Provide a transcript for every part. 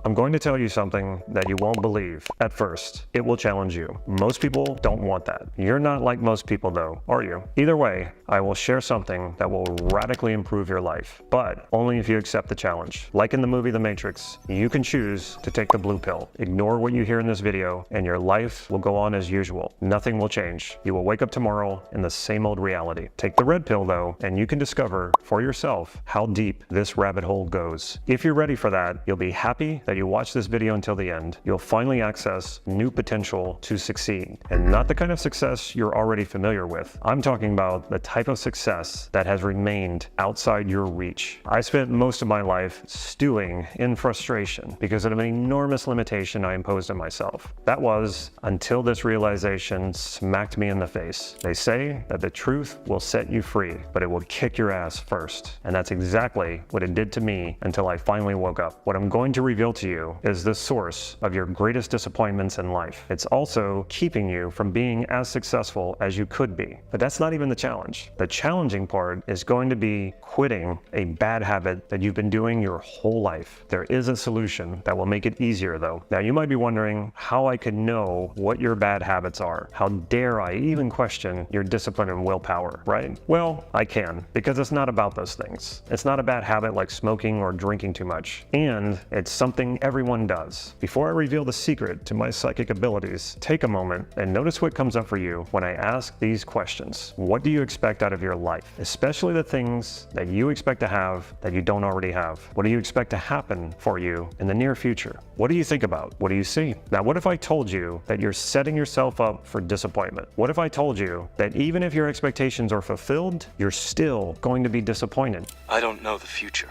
I'm going to tell you something that you won't believe at first. It will challenge you. Most people don't want that. You're not like most people though, are you? Either way, I will share something that will radically improve your life, but only if you accept the challenge. Like in the movie The Matrix, you can choose to take the blue pill. Ignore what you hear in this video and your life will go on as usual. Nothing will change. You will wake up tomorrow in the same old reality. Take the red pill though, and you can discover for yourself how deep this rabbit hole goes. If you're ready for that, you'll be happy that you watched this video until the end. You'll finally access new potential to succeed, and not the kind of success you're already familiar with. I'm talking about the type of success that has remained outside your reach. I spent most of my life stewing in frustration because of an enormous limitation I imposed on myself. That was until this realization smacked me in the face. They say that the truth will set you free, but it will kick your ass first. And that's exactly what it did to me until I finally woke up. What I'm going to reveal to you is the source of your greatest disappointments in life. It's also keeping you from being as successful as you could be. But that's not even the challenge. The challenging part is going to be quitting a bad habit that you've been doing your whole life. There is a solution that will make it easier though. Now you might be wondering how I could know what your bad habits are. How dare I even question your discipline and willpower, right? Well, I can, because it's not about those things. It's not a bad habit like smoking or drinking too much. And it's something everyone does. Before I reveal the secret to my psychic abilities, take a moment and notice what comes up for you when I ask these questions. What do you expect out of your life? Especially the things that you expect to have that you don't already have. What do you expect to happen for you in the near future? What do you think about? What do you see? Now, what if I told you that you're setting yourself up for disappointment? What if I told you that even if your expectations are fulfilled, you're still going to be disappointed? I don't know the future.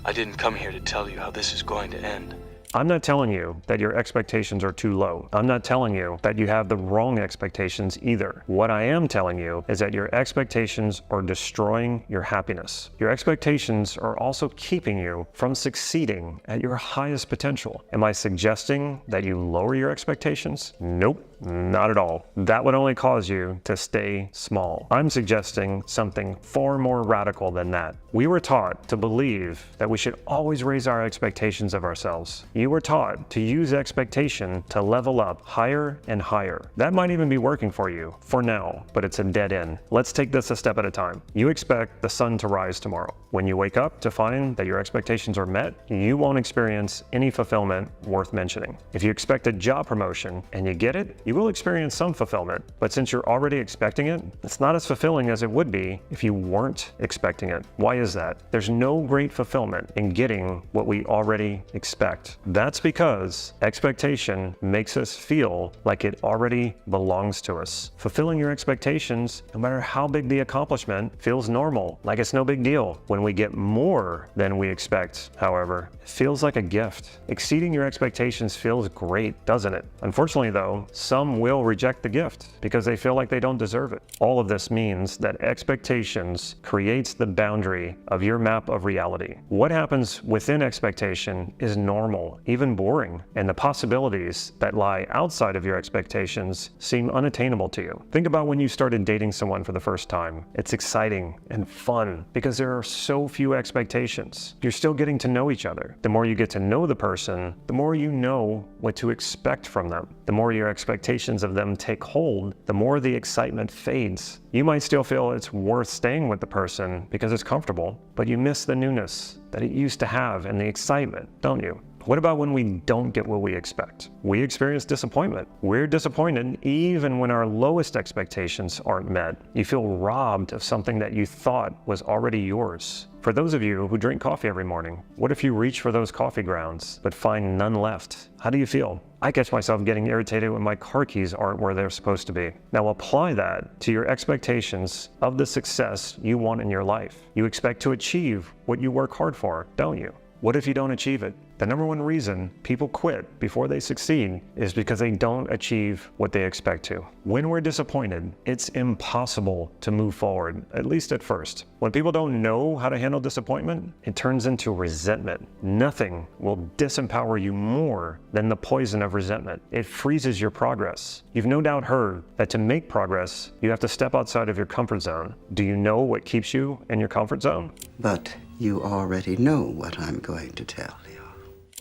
I didn't come here to tell you how this is going to end. I'm not telling you that your expectations are too low. I'm not telling you that you have the wrong expectations either. What I am telling you is that your expectations are destroying your happiness. Your expectations are also keeping you from succeeding at your highest potential. Am I suggesting that you lower your expectations? Nope. Not at all. That would only cause you to stay small. I'm suggesting something far more radical than that. We were taught to believe that we should always raise our expectations of ourselves. You were taught to use expectation to level up higher and higher. That might even be working for you for now, but it's a dead end. Let's take this a step at a time. You expect the sun to rise tomorrow. When you wake up to find that your expectations are met, you won't experience any fulfillment worth mentioning. If you expect a job promotion and you get it, you will experience some fulfillment, but since you're already expecting it, it's not as fulfilling as it would be if you weren't expecting it. Why is that? There's no great fulfillment in getting what we already expect. That's because expectation makes us feel like it already belongs to us. Fulfilling your expectations, no matter how big the accomplishment, feels normal, like it's no big deal. When we get more than we expect, however, it feels like a gift. Exceeding your expectations feels great, doesn't it? Unfortunately though, some will reject the gift because they feel like they don't deserve it. All of this means that expectations creates the boundary of your map of reality. What happens within expectation is normal, even boring, and the possibilities that lie outside of your expectations seem unattainable to you. Think about when you started dating someone for the first time. It's exciting and fun because there are so few expectations. You're still getting to know each other. The more you get to know the person, the more you know what to expect from them. The more your expectations of them take hold, the more the excitement fades. You might still feel it's worth staying with the person because it's comfortable, but you miss the newness that it used to have and the excitement, don't you? What about when we don't get what we expect? We experience disappointment. We're disappointed even when our lowest expectations aren't met. You feel robbed of something that you thought was already yours. For those of you who drink coffee every morning, what if you reach for those coffee grounds but find none left? How do you feel? I catch myself getting irritated when my car keys aren't where they're supposed to be. Now apply that to your expectations of the success you want in your life. You expect to achieve what you work hard for, don't you? What if you don't achieve it? The number one reason people quit before they succeed is because they don't achieve what they expect to. When we're disappointed, it's impossible to move forward, at least at first. When people don't know how to handle disappointment, it turns into resentment. Nothing will disempower you more than the poison of resentment. It freezes your progress. You've no doubt heard that to make progress, you have to step outside of your comfort zone. Do you know what keeps you in your comfort zone? But you already know what I'm going to tell you.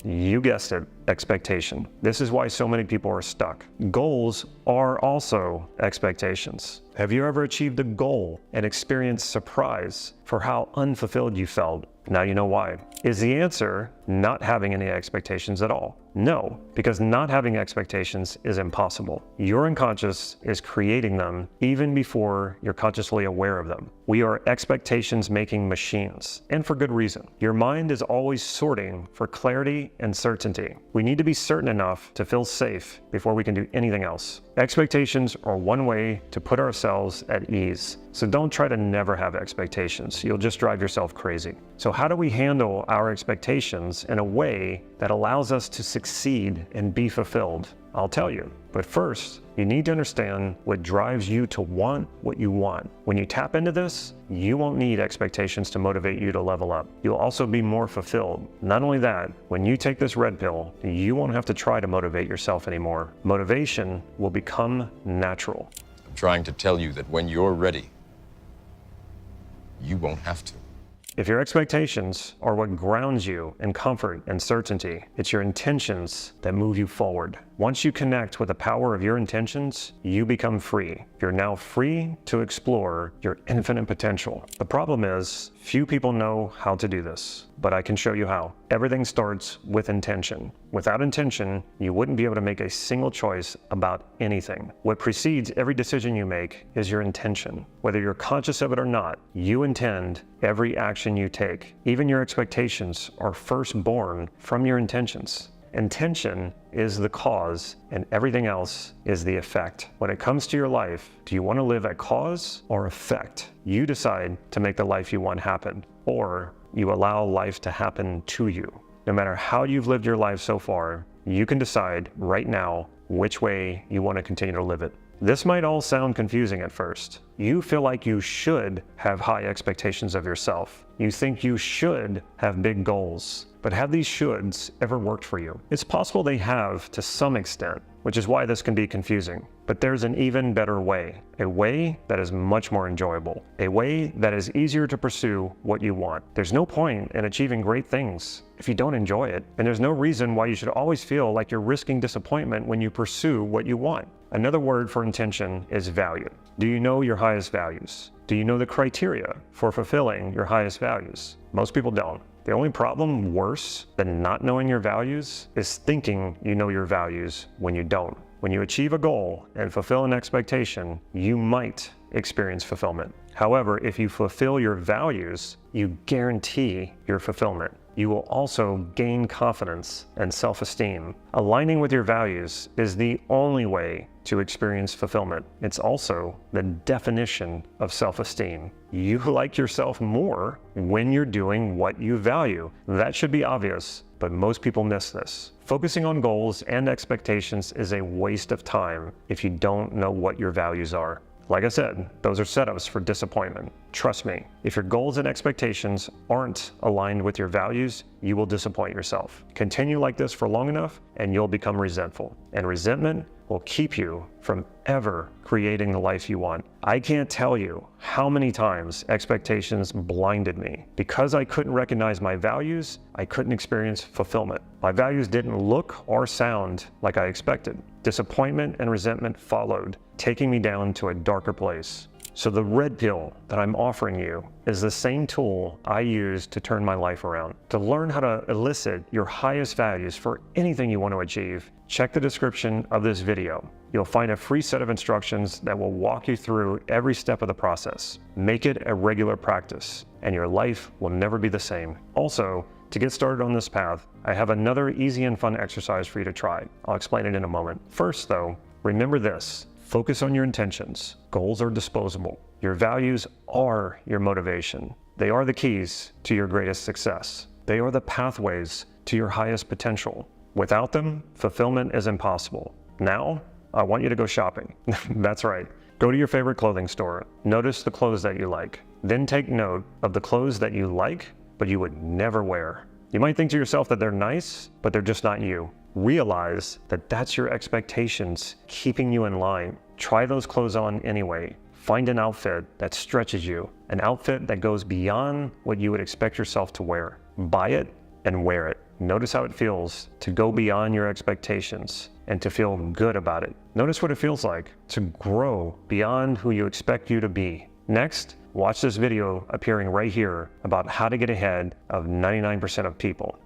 You guessed it, expectation. This is why so many people are stuck. Goals are also expectations. Have you ever achieved a goal and experienced surprise for how unfulfilled you felt? Now you know why. Is the answer not having any expectations at all? No, because not having expectations is impossible. Your unconscious is creating them even before you're consciously aware of them. We are expectations-making machines, and for good reason. Your mind is always sorting for clarity and certainty. We need to be certain enough to feel safe before we can do anything else. Expectations are one way to put ourselves at ease. So don't try to never have expectations. You'll just drive yourself crazy. So how do we handle our expectations in a way that allows us to succeed and be fulfilled? I'll tell you. But first, you need to understand what drives you to want what you want. When you tap into this, you won't need expectations to motivate you to level up. You'll also be more fulfilled. Not only that, when you take this red pill, you won't have to try to motivate yourself anymore. Motivation will become natural. I'm trying to tell you that when you're ready, you won't have to. If your expectations are what grounds you in comfort and certainty, it's your intentions that move you forward. Once you connect with the power of your intentions, you become free. You're now free to explore your infinite potential. The problem is, few people know how to do this, but I can show you how. Everything starts with intention. Without intention, you wouldn't be able to make a single choice about anything. What precedes every decision you make is your intention. Whether you're conscious of it or not, you intend every action you take. Even your expectations are first born from your intentions. Intention is the cause and everything else is the effect. When it comes to your life, do you want to live at cause or effect? You decide to make the life you want happen, or you allow life to happen to you. No matter how you've lived your life so far, you can decide right now which way you want to continue to live it. This might all sound confusing at first. You feel like you should have high expectations of yourself. You think you should have big goals. But have these shoulds ever worked for you? It's possible they have to some extent, which is why this can be confusing. But there's an even better way, a way that is much more enjoyable, a way that is easier to pursue what you want. There's no point in achieving great things if you don't enjoy it, and there's no reason why you should always feel like you're risking disappointment when you pursue what you want. Another word for intention is value. Do you know your highest values? Do you know the criteria for fulfilling your highest values? Most people don't. The only problem worse than not knowing your values is thinking you know your values when you don't. When you achieve a goal and fulfill an expectation, you might experience fulfillment. However, if you fulfill your values, you guarantee your fulfillment. You will also gain confidence and self-esteem. Aligning with your values is the only way to experience fulfillment. It's also the definition of self-esteem. You like yourself more when you're doing what you value. That should be obvious, but most people miss this. Focusing on goals and expectations is a waste of time if you don't know what your values are. Like I said, those are setups for disappointment. Trust me, if your goals and expectations aren't aligned with your values, you will disappoint yourself. Continue like this for long enough and you'll become resentful. And resentment will keep you from ever creating the life you want. I can't tell you how many times expectations blinded me. Because I couldn't recognize my values, I couldn't experience fulfillment. My values didn't look or sound like I expected. Disappointment and resentment followed, taking me down to a darker place. So the red pill that I'm offering you is the same tool I used to turn my life around. To learn how to elicit your highest values for anything you want to achieve, check the description of this video. You'll find a free set of instructions that will walk you through every step of the process. Make it a regular practice, and your life will never be the same. Also, to get started on this path, I have another easy and fun exercise for you to try. I'll explain it in a moment. First though, remember this. Focus on your intentions. Goals are disposable. Your values are your motivation. They are the keys to your greatest success. They are the pathways to your highest potential. Without them, fulfillment is impossible. Now, I want you to go shopping. That's right. Go to your favorite clothing store. Notice the clothes that you like. Then take note of the clothes that you like, but you would never wear. You might think to yourself that they're nice, but they're just not you. Realize that that's your expectations keeping you in line. Try those clothes on anyway. Find an outfit that stretches you, an outfit that goes beyond what you would expect yourself to wear. Buy it and wear it. Notice how it feels to go beyond your expectations and to feel good about it. Notice what it feels like to grow beyond who you expect you to be. Next, watch this video appearing right here about how to get ahead of 99% of people.